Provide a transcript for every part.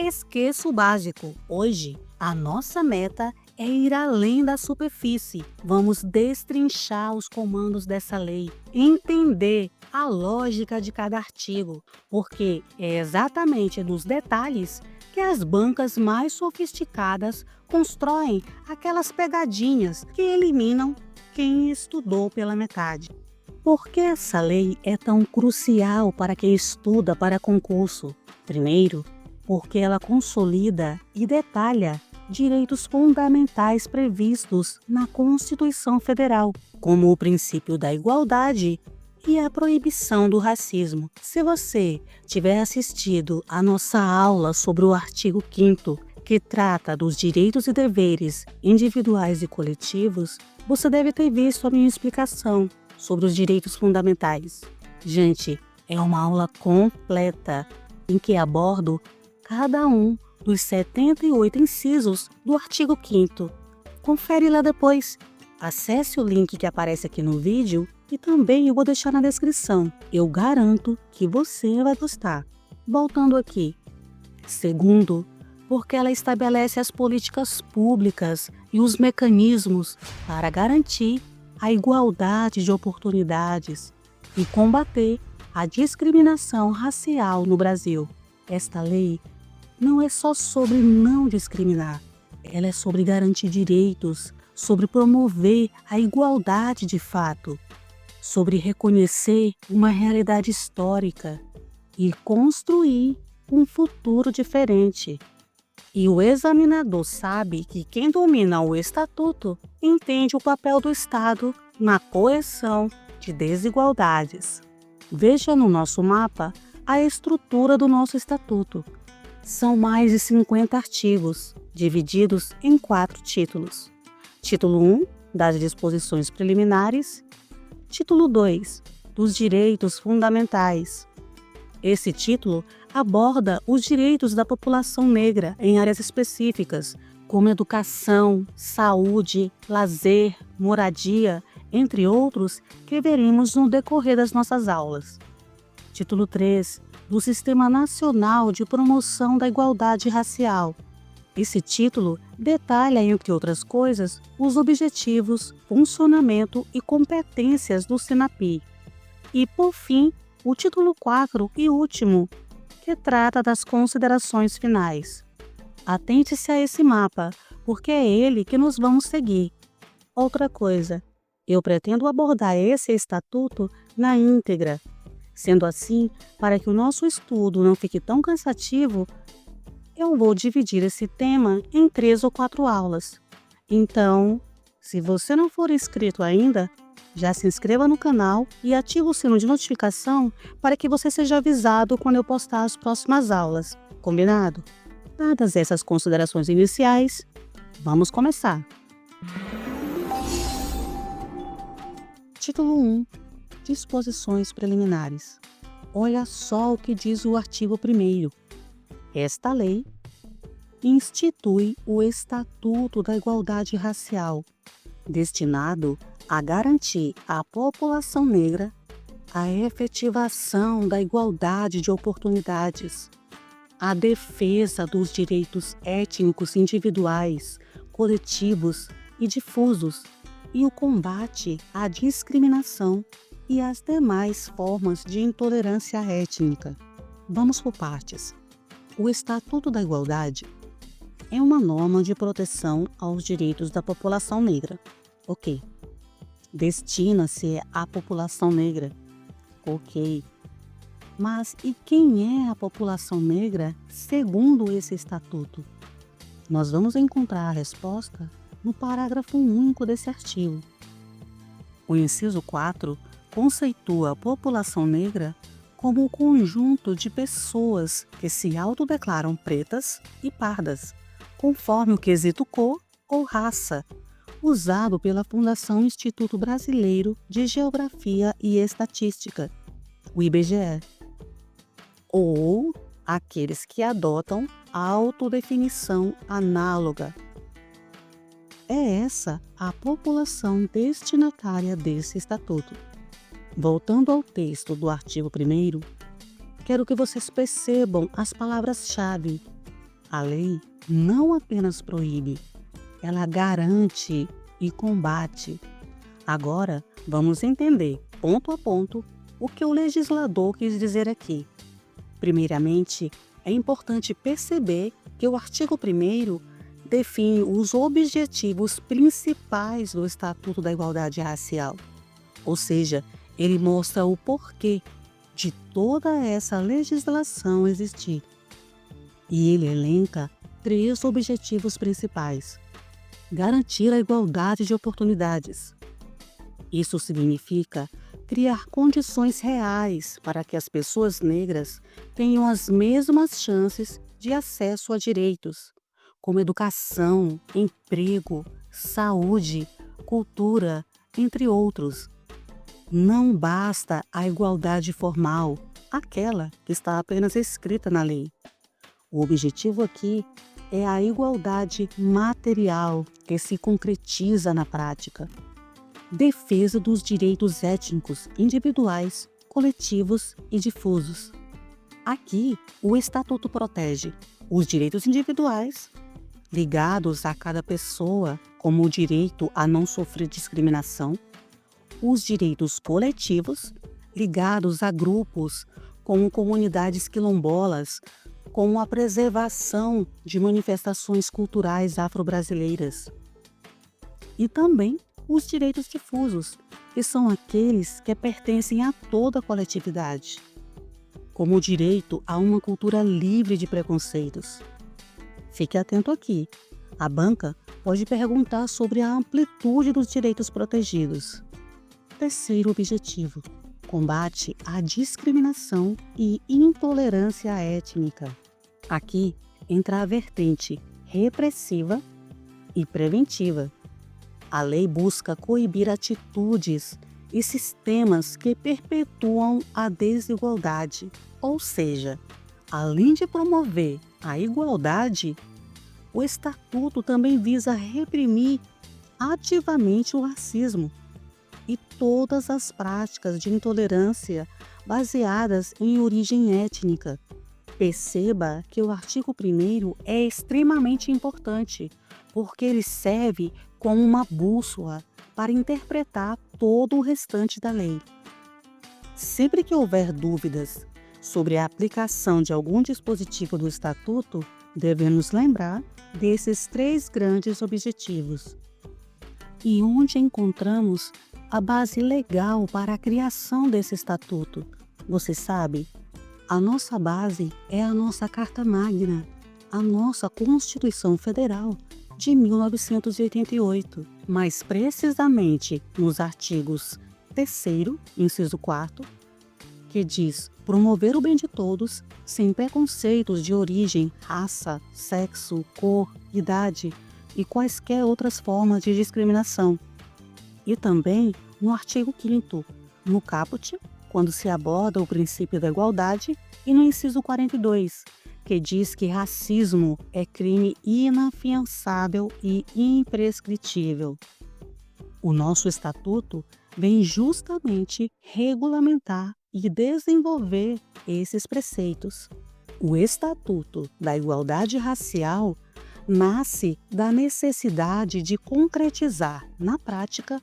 esqueça o básico. Hoje, a nossa meta é ir além da superfície. Vamos destrinchar os comandos dessa lei, entender a lógica de cada artigo, porque é exatamente nos detalhes que as bancas mais sofisticadas constroem aquelas pegadinhas que eliminam quem estudou pela metade. Por que essa lei é tão crucial para quem estuda para concurso? Primeiro, porque ela consolida e detalha direitos fundamentais previstos na Constituição Federal, como o princípio da igualdade e a proibição do racismo. Se você tiver assistido a nossa aula sobre o artigo 5º, que trata dos direitos e deveres individuais e coletivos, você deve ter visto a minha explicação sobre os direitos fundamentais. Gente, é uma aula completa em que abordo cada um dos 78 incisos do artigo 5º. Confere lá depois. Acesse o link que aparece aqui no vídeo e também eu vou deixar na descrição. Eu garanto que você vai gostar. Voltando aqui. Segundo, porque ela estabelece as políticas públicas e os mecanismos para garantir a igualdade de oportunidades e combater a discriminação racial no Brasil. Esta lei não é só sobre não discriminar, ela é sobre garantir direitos, sobre promover a igualdade de fato, sobre reconhecer uma realidade histórica e construir um futuro diferente. E o examinador sabe que quem domina o Estatuto entende o papel do Estado na correção de desigualdades. Veja no nosso mapa a estrutura do nosso Estatuto. São mais de 50 artigos, divididos em 4 títulos. Título 1, das disposições preliminares. Título 2, dos direitos fundamentais. Esse título aborda os direitos da população negra em áreas específicas, como educação, saúde, lazer, moradia, entre outros, que veremos no decorrer das nossas aulas. Título 3, do Sistema Nacional de Promoção da Igualdade Racial. Esse título detalha, entre outras coisas, os objetivos, funcionamento e competências do SENAPI. E, por fim, o título 4 e último, que trata das considerações finais. Atente-se a esse mapa, porque é ele que nos vamos seguir. Outra coisa, eu pretendo abordar esse estatuto na íntegra. Sendo assim, para que o nosso estudo não fique tão cansativo, eu vou dividir esse tema em 3 ou 4 aulas. Então, se você não for inscrito ainda, já se inscreva no canal e ative o sino de notificação para que você seja avisado quando eu postar as próximas aulas. Combinado? Dadas essas considerações iniciais, vamos começar. Título 1. Disposições preliminares. Olha só o que diz o artigo 1º. Esta lei institui o Estatuto da Igualdade Racial, destinado a garantir à população negra a efetivação da igualdade de oportunidades, a defesa dos direitos étnicos individuais, coletivos e difusos e o combate à discriminação e às demais formas de intolerância étnica. Vamos por partes. O Estatuto da Igualdade é uma norma de proteção aos direitos da população negra. Ok. Destina-se à população negra. Ok. Mas e quem é a população negra segundo esse estatuto? Nós vamos encontrar a resposta no parágrafo único desse artigo. O inciso 4 conceitua a população negra como o conjunto de pessoas que se autodeclaram pretas e pardas, conforme o quesito cor ou raça, usado pela Fundação Instituto Brasileiro de Geografia e Estatística, o IBGE, ou aqueles que adotam a autodefinição análoga. É essa a população destinatária desse estatuto. Voltando ao texto do artigo 1º, quero que vocês percebam as palavras-chave. A lei não apenas proíbe, ela garante e combate. Agora, vamos entender, ponto a ponto, o que o legislador quis dizer aqui. Primeiramente, é importante perceber que o artigo 1º define os objetivos principais do Estatuto da Igualdade Racial. Ou seja, ele mostra o porquê de toda essa legislação existir. E ele elenca 3 objetivos principais: garantir a igualdade de oportunidades. Isso significa criar condições reais para que as pessoas negras tenham as mesmas chances de acesso a direitos, como educação, emprego, saúde, cultura, entre outros. Não basta a igualdade formal, aquela que está apenas escrita na lei. O objetivo aqui é a igualdade material que se concretiza na prática. Defesa dos direitos étnicos, individuais, coletivos e difusos. Aqui, o Estatuto protege os direitos individuais, ligados a cada pessoa, como o direito a não sofrer discriminação, os direitos coletivos, ligados a grupos como comunidades quilombolas, como a preservação de manifestações culturais afro-brasileiras. E também os direitos difusos, que são aqueles que pertencem a toda a coletividade, como o direito a uma cultura livre de preconceitos. Fique atento aqui, a banca pode perguntar sobre a amplitude dos direitos protegidos. Terceiro objetivo: combate à discriminação e intolerância étnica. Aqui entra a vertente repressiva e preventiva. A lei busca coibir atitudes e sistemas que perpetuam a desigualdade, ou seja, além de promover a igualdade, o Estatuto também visa reprimir ativamente o racismo e todas as práticas de intolerância baseadas em origem étnica. Perceba que o artigo 1º é extremamente importante, porque ele serve como uma bússola para interpretar todo o restante da lei. Sempre que houver dúvidas sobre a aplicação de algum dispositivo do Estatuto, devemos lembrar desses 3 grandes objetivos. E onde encontramos a base legal para a criação desse Estatuto? Você sabe? A nossa base é a nossa Carta Magna, a nossa Constituição Federal de 1988, mais precisamente nos artigos 3º, inciso 4º, que diz promover o bem de todos sem preconceitos de origem, raça, sexo, cor, idade e quaisquer outras formas de discriminação. E também no artigo 5º, no caput, quando se aborda o princípio da igualdade, e no inciso 42, que diz que racismo é crime inafiançável e imprescritível. O nosso Estatuto vem justamente regulamentar e desenvolver esses preceitos. O Estatuto da Igualdade Racial nasce da necessidade de concretizar, na prática,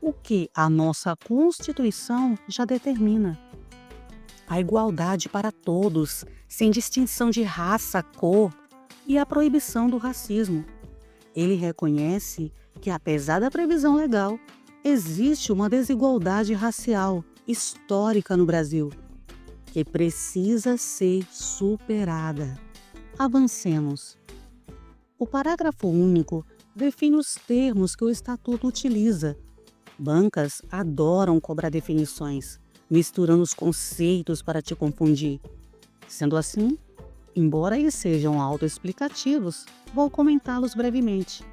o que a nossa Constituição já determina: a igualdade para todos, sem distinção de raça, cor, e a proibição do racismo. Ele reconhece que, apesar da previsão legal, existe uma desigualdade racial histórica no Brasil, que precisa ser superada. Avancemos. O parágrafo único define os termos que o Estatuto utiliza. Bancas adoram cobrar definições, misturando os conceitos para te confundir. Sendo assim, embora eles sejam autoexplicativos, vou comentá-los brevemente.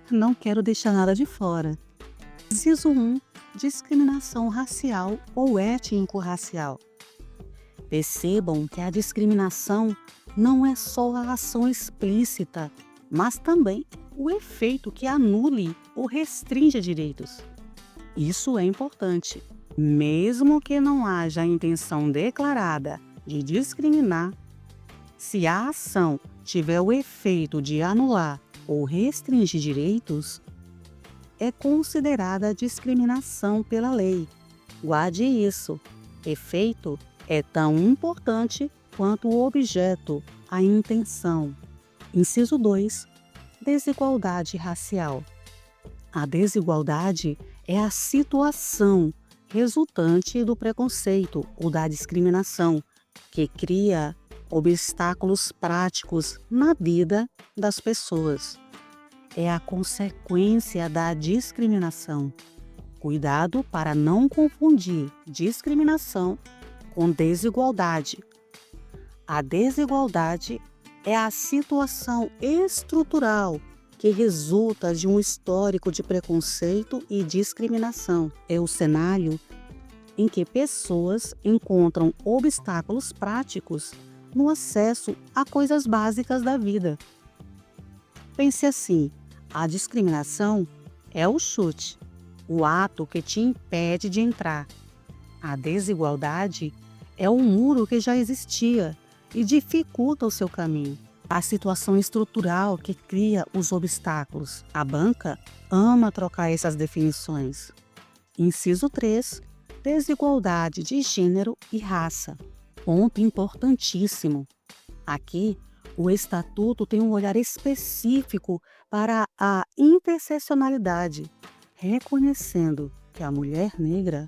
Não quero deixar nada de fora. Inciso 1. Discriminação racial ou étnico-racial. Percebam que a discriminação não é só a ação explícita, mas também o efeito que anule ou restringe direitos. Isso é importante. Mesmo que não haja intenção declarada de discriminar, se a ação tiver o efeito de anular ou restringir direitos, é considerada discriminação pela lei. Guarde isso. Efeito é tão importante quanto o objeto, a intenção. Inciso 2. Desigualdade racial. A desigualdade é a situação resultante do preconceito ou da discriminação que cria obstáculos práticos na vida das pessoas. É a consequência da discriminação. Cuidado para não confundir discriminação com desigualdade. A desigualdade é a situação estrutural que resulta de um histórico de preconceito e discriminação. É o cenário em que pessoas encontram obstáculos práticos no acesso a coisas básicas da vida. Pense assim: a discriminação é o chute, o ato que te impede de entrar. A desigualdade é o muro que já existia e dificulta o seu caminho. A situação estrutural que cria os obstáculos. A banca ama trocar essas definições. Inciso 3. Desigualdade de gênero e raça. Ponto importantíssimo. Aqui, o Estatuto tem um olhar específico para a interseccionalidade, reconhecendo que a mulher negra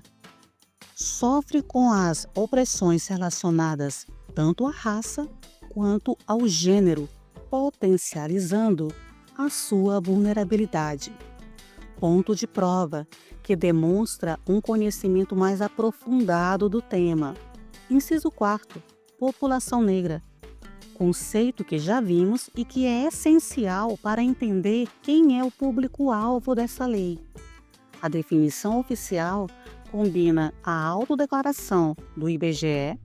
sofre com as opressões relacionadas tanto à raça quanto ao gênero, potencializando a sua vulnerabilidade. Ponto de prova que demonstra um conhecimento mais aprofundado do tema. Inciso 4. População negra. Conceito que já vimos e que é essencial para entender quem é o público-alvo dessa lei. A definição oficial combina a autodeclaração do IBGE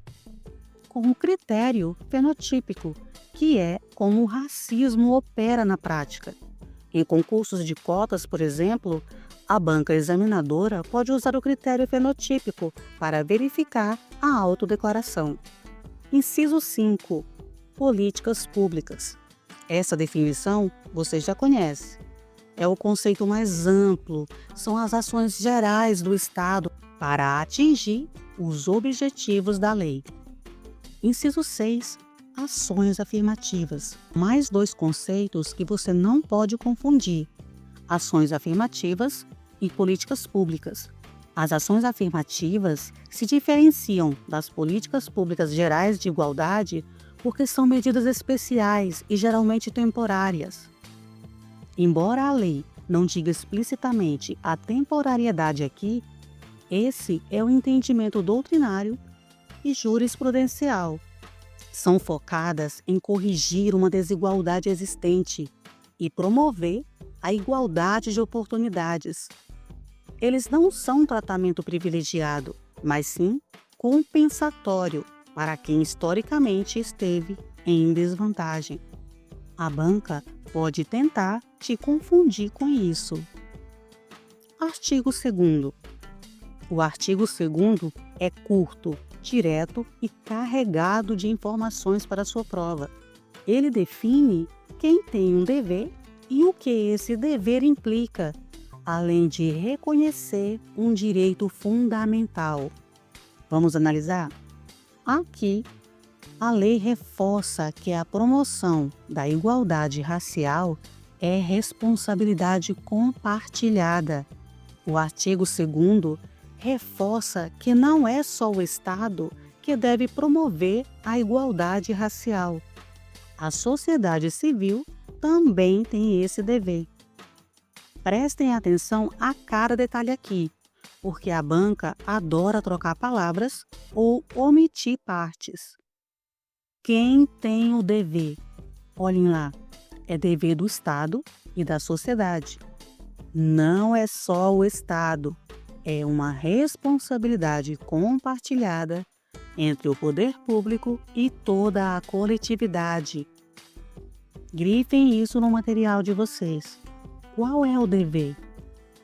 com o critério fenotípico, que é como o racismo opera na prática. Em concursos de cotas, por exemplo, a banca examinadora pode usar o critério fenotípico para verificar a autodeclaração. Inciso 5. Políticas públicas. Essa definição você já conhece. É o conceito mais amplo, são as ações gerais do Estado para atingir os objetivos da lei. Inciso 6. Ações afirmativas. Mais dois conceitos que você não pode confundir: ações afirmativas e políticas públicas. As ações afirmativas se diferenciam das políticas públicas gerais de igualdade porque são medidas especiais e geralmente temporárias. Embora a lei não diga explicitamente a temporariedade aqui, esse é o entendimento doutrinário e jurisprudencial. São focadas em corrigir uma desigualdade existente e promover a igualdade de oportunidades. Eles não são um tratamento privilegiado, mas sim compensatório para quem historicamente esteve em desvantagem. A banca pode tentar te confundir com isso. Artigo 2º. O artigo 2º é curto, direto e carregado de informações para sua prova. Ele define quem tem um dever e o que esse dever implica, além de reconhecer um direito fundamental. Vamos analisar? Aqui, a lei reforça que a promoção da igualdade racial é responsabilidade compartilhada. O artigo 2º reforça que não é só o Estado que deve promover a igualdade racial. A sociedade civil também tem esse dever. Prestem atenção a cada detalhe aqui, porque a banca adora trocar palavras ou omitir partes. Quem tem o dever? Olhem lá, é dever do Estado e da sociedade. Não é só o Estado, é uma responsabilidade compartilhada entre o poder público e toda a coletividade. Grifem isso no material de vocês. Qual é o dever?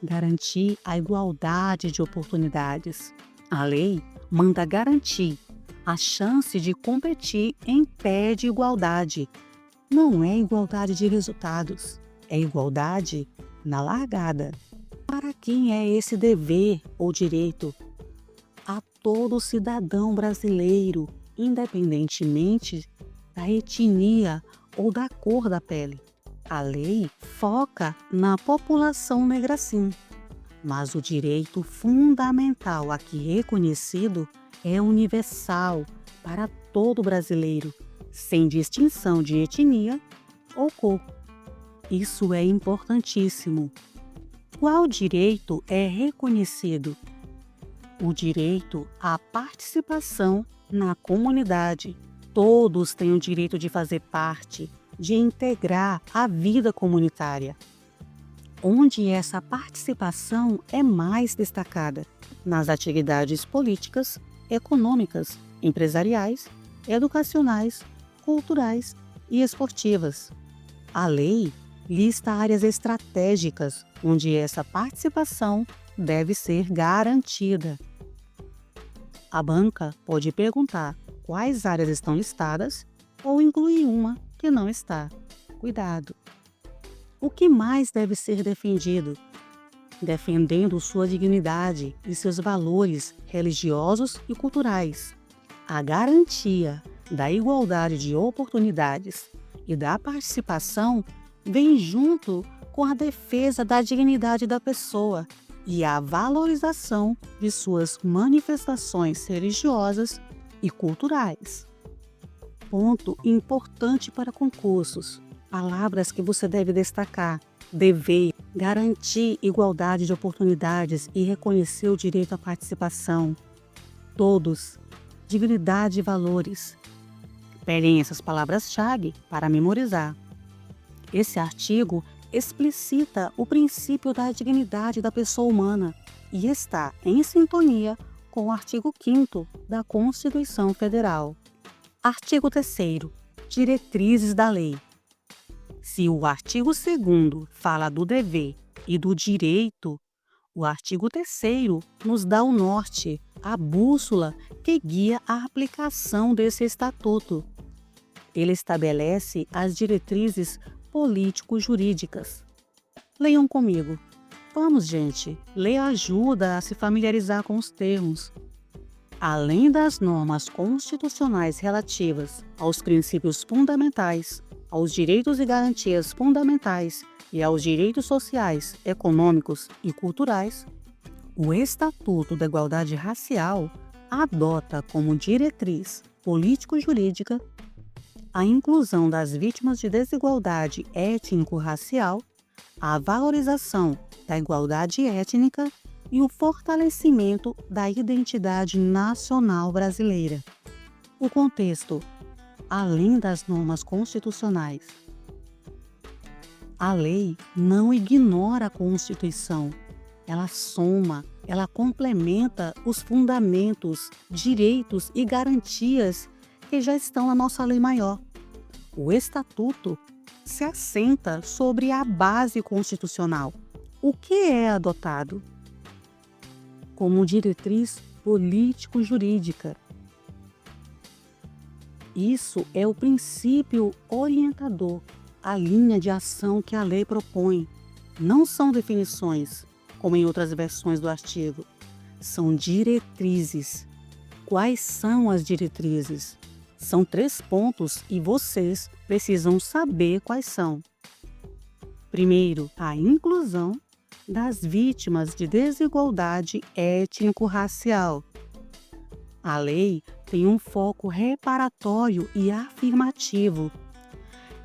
Garantir a igualdade de oportunidades. A lei manda garantir a chance de competir em pé de igualdade, não é igualdade de resultados, é igualdade na largada. Para quem é esse dever ou direito? A todo cidadão brasileiro, independentemente da etnia ou da cor da pele. A lei foca na população negra sim, mas o direito fundamental aqui reconhecido é universal para todo brasileiro, sem distinção de etnia ou cor. Isso é importantíssimo. Qual direito é reconhecido? O direito à participação na comunidade. Todos têm o direito de fazer parte, de integrar a vida comunitária. Onde essa participação é mais destacada? Nas atividades políticas, econômicas, empresariais, educacionais, culturais e esportivas. A lei lista áreas estratégicas onde essa participação deve ser garantida. A banca pode perguntar quais áreas estão listadas ou incluir uma que não está. Cuidado! O que mais deve ser defendido? Defendendo sua dignidade e seus valores religiosos e culturais. A garantia da igualdade de oportunidades e da participação vem junto com a defesa da dignidade da pessoa e a valorização de suas manifestações religiosas e culturais. Ponto importante para concursos. Palavras que você deve destacar: dever, garantir igualdade de oportunidades e reconhecer o direito à participação. Todos, dignidade e valores. Peguem essas palavras-chave para memorizar. Esse artigo explicita o princípio da dignidade da pessoa humana e está em sintonia com o artigo 5º da Constituição Federal. Artigo 3º. Diretrizes da lei. Se o artigo 2º fala do dever e do direito, o artigo 3º nos dá o norte, a bússola que guia a aplicação desse estatuto. Ele estabelece as diretrizes político-jurídicas. Leiam comigo. Vamos, gente, ler ajuda a se familiarizar com os termos. Além das normas constitucionais relativas aos princípios fundamentais, aos direitos e garantias fundamentais e aos direitos sociais, econômicos e culturais, o Estatuto da Igualdade Racial adota como diretriz político-jurídica a inclusão das vítimas de desigualdade étnico-racial, a valorização da igualdade étnica e o fortalecimento da identidade nacional brasileira. O contexto, além das normas constitucionais. A lei não ignora a Constituição. Ela soma, ela complementa os fundamentos, direitos e garantias que já estão na nossa lei maior. O Estatuto se assenta sobre a base constitucional. O que é adotado? Como diretriz político-jurídica. Isso é o princípio orientador, a linha de ação que a lei propõe. Não são definições, como em outras versões do artigo. São diretrizes. Quais são as diretrizes? São 3 pontos e vocês precisam saber quais são. Primeiro, a inclusão das vítimas de desigualdade étnico-racial. A lei tem um foco reparatório e afirmativo.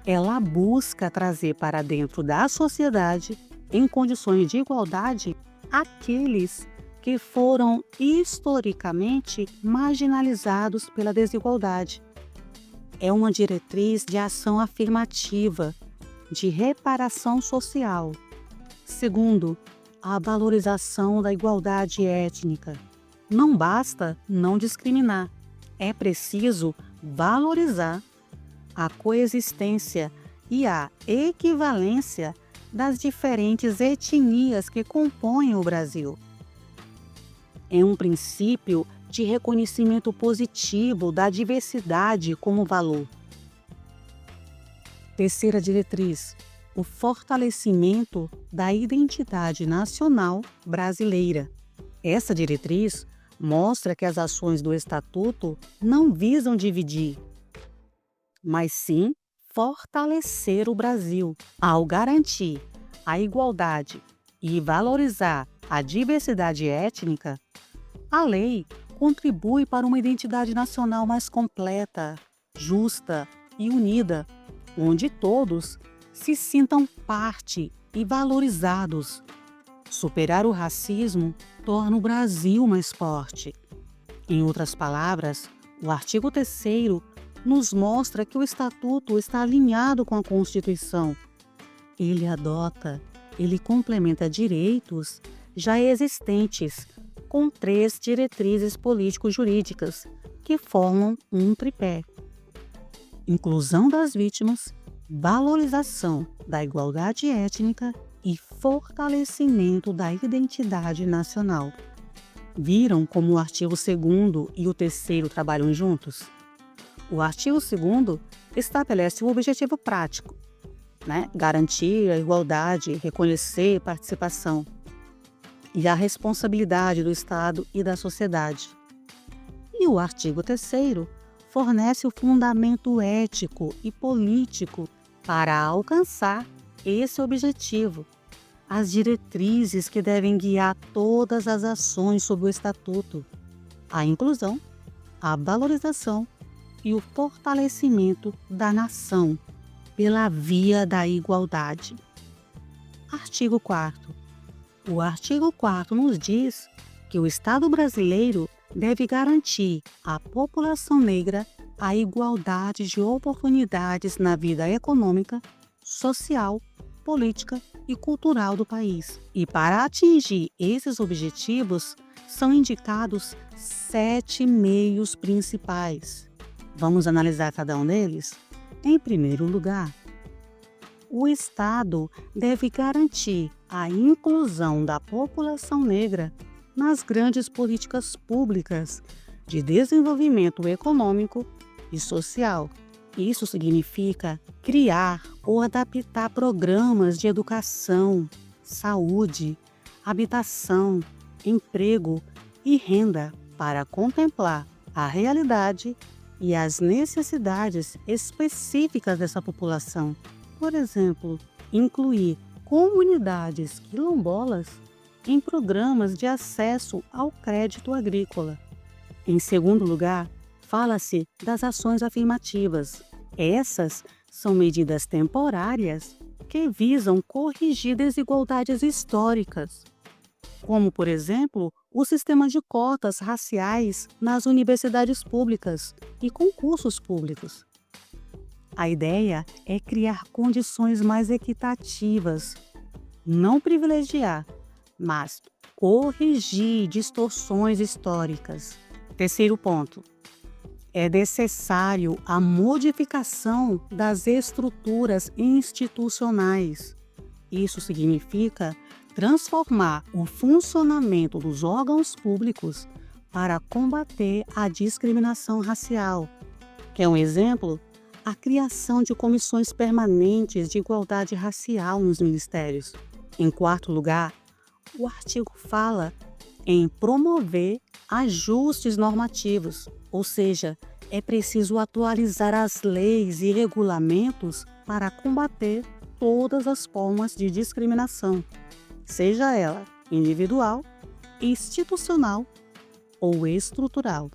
Ela busca trazer para dentro da sociedade, em condições de igualdade, aqueles que foram historicamente marginalizados pela desigualdade. É uma diretriz de ação afirmativa, de reparação social. Segundo, a valorização da igualdade étnica. Não basta não discriminar, é preciso valorizar a coexistência e a equivalência das diferentes etnias que compõem o Brasil. É um princípio de reconhecimento positivo da diversidade como valor. Terceira diretriz: o fortalecimento da identidade nacional brasileira. Essa diretriz mostra que as ações do Estatuto não visam dividir, mas sim fortalecer o Brasil. Ao garantir a igualdade e valorizar a diversidade étnica, a lei contribui para uma identidade nacional mais completa, justa e unida, onde todos se sintam parte e valorizados. Superar o racismo torna o Brasil mais forte. Em outras palavras, o artigo 3º nos mostra que o Estatuto está alinhado com a Constituição. Ele complementa direitos já existentes com 3 diretrizes político-jurídicas que formam um tripé: inclusão das vítimas, valorização da igualdade étnica e fortalecimento da identidade nacional. Viram como o artigo 2º e o 3º trabalham juntos? O artigo 2º estabelece o objetivo prático, garantir a igualdade, reconhecer participação e a responsabilidade do Estado e da sociedade. E o artigo 3º fornece o fundamento ético e político para alcançar esse objetivo, as diretrizes que devem guiar todas as ações sob o Estatuto: a inclusão, a valorização e o fortalecimento da nação pela via da igualdade. Artigo 4º. O artigo 4º nos diz que o Estado brasileiro deve garantir à população negra a igualdade de oportunidades na vida econômica, social, política e cultural do país. E para atingir esses objetivos, são indicados 7 meios principais. Vamos analisar cada um deles? Em primeiro lugar, o Estado deve garantir a inclusão da população negra nas grandes políticas públicas de desenvolvimento econômico e social. Isso significa criar ou adaptar programas de educação, saúde, habitação, emprego e renda para contemplar a realidade e as necessidades específicas dessa população. Por exemplo, incluir comunidades quilombolas em programas de acesso ao crédito agrícola. Em segundo lugar, fala-se das ações afirmativas. Essas são medidas temporárias que visam corrigir desigualdades históricas, como, por exemplo, o sistema de cotas raciais nas universidades públicas e concursos públicos. A ideia é criar condições mais equitativas, não privilegiar, mas corrigir distorções históricas. Terceiro ponto: é necessário a modificação das estruturas institucionais. Isso significa transformar o funcionamento dos órgãos públicos para combater a discriminação racial. Quer um exemplo? A criação de comissões permanentes de igualdade racial nos ministérios. Em quarto lugar, o artigo fala em promover ajustes normativos, ou seja, é preciso atualizar as leis e regulamentos para combater todas as formas de discriminação, seja ela individual, institucional ou estrutural.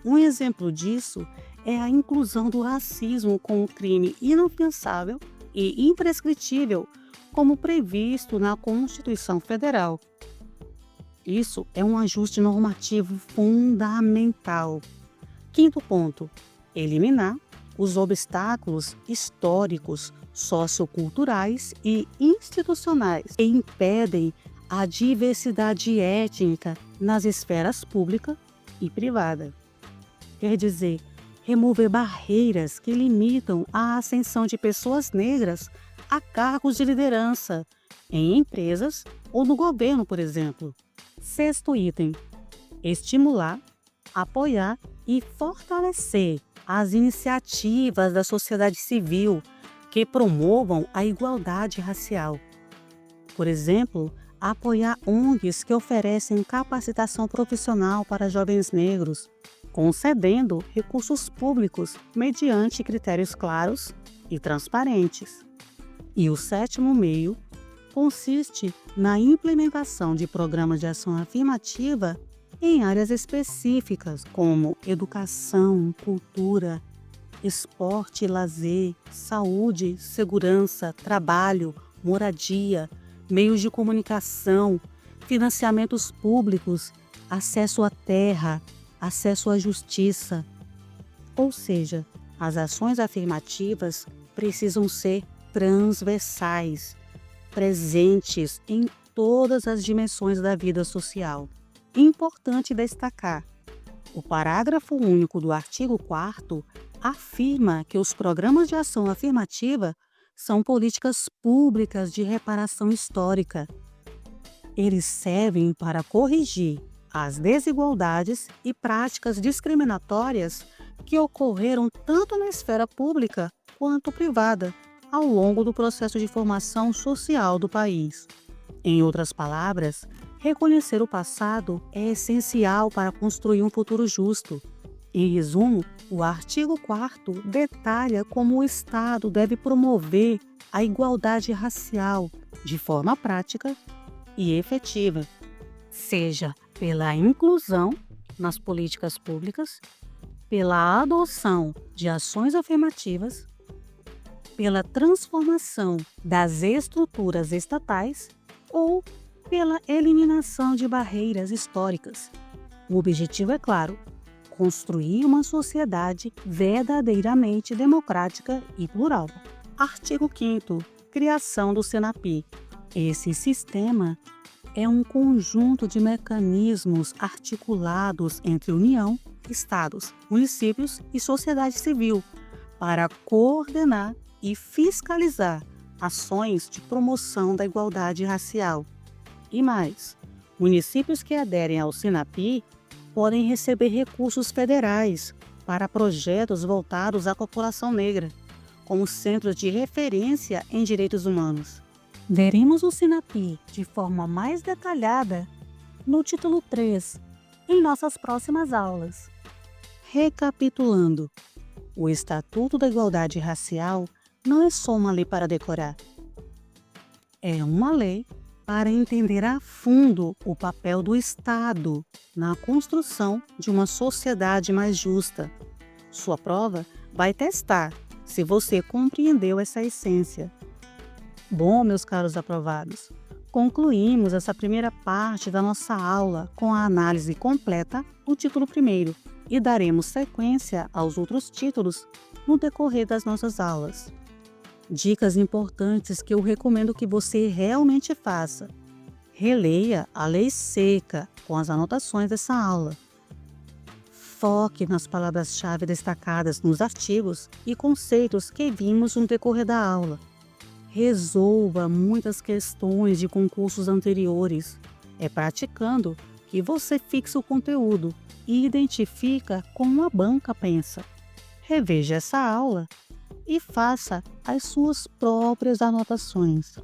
Um exemplo disso é a inclusão do racismo como crime inafiançável e imprescritível, como previsto na Constituição Federal. Isso é um ajuste normativo fundamental. Quinto ponto: eliminar os obstáculos históricos, socioculturais e institucionais que impedem a diversidade étnica nas esferas pública e privada. Quer dizer, remover barreiras que limitam a ascensão de pessoas negras a cargos de liderança em empresas ou no governo, por exemplo. Sexto item: estimular, apoiar e fortalecer as iniciativas da sociedade civil que promovam a igualdade racial. Por exemplo, apoiar ONGs que oferecem capacitação profissional para jovens negros, concedendo recursos públicos mediante critérios claros e transparentes. E o sétimo meio consiste na implementação de programas de ação afirmativa em áreas específicas como educação, cultura, esporte e lazer, saúde, segurança, trabalho, moradia, meios de comunicação, financiamentos públicos, acesso à terra, acesso à justiça. Ou seja, as ações afirmativas precisam ser transversais, presentes em todas as dimensões da vida social. Importante destacar: o parágrafo único do artigo 4º afirma que os programas de ação afirmativa são políticas públicas de reparação histórica. Eles servem para corrigir as desigualdades e práticas discriminatórias que ocorreram tanto na esfera pública quanto privada ao longo do processo de formação social do país. Em outras palavras, reconhecer o passado é essencial para construir um futuro justo. Em resumo, o artigo 4º detalha como o Estado deve promover a igualdade racial de forma prática e efetiva, seja pela inclusão nas políticas públicas, pela adoção de ações afirmativas, pela transformação das estruturas estatais ou pela eliminação de barreiras históricas. O objetivo é claro: construir uma sociedade verdadeiramente democrática e plural. Artigo 5º. Criação do SENAPI. Esse sistema é um conjunto de mecanismos articulados entre União, Estados, municípios e sociedade civil para coordenar e fiscalizar ações de promoção da igualdade racial. E mais, municípios que aderem ao SENAPI podem receber recursos federais para projetos voltados à população negra, como centros de referência em direitos humanos. Veremos o SENAPI de forma mais detalhada no título 3, em nossas próximas aulas. Recapitulando, o Estatuto da Igualdade Racial não é só uma lei para decorar. É uma lei para entender a fundo o papel do Estado na construção de uma sociedade mais justa. Sua prova vai testar se você compreendeu essa essência. Bom, meus caros aprovados, concluímos essa primeira parte da nossa aula com a análise completa do título 1º e daremos sequência aos outros títulos no decorrer das nossas aulas. Dicas importantes que eu recomendo que você realmente faça. Releia a lei seca com as anotações dessa aula. Foque nas palavras-chave destacadas nos artigos e conceitos que vimos no decorrer da aula. Resolva muitas questões de concursos anteriores. É praticando que você fixa o conteúdo e identifica como a banca pensa. Reveja essa aula e faça as suas próprias anotações.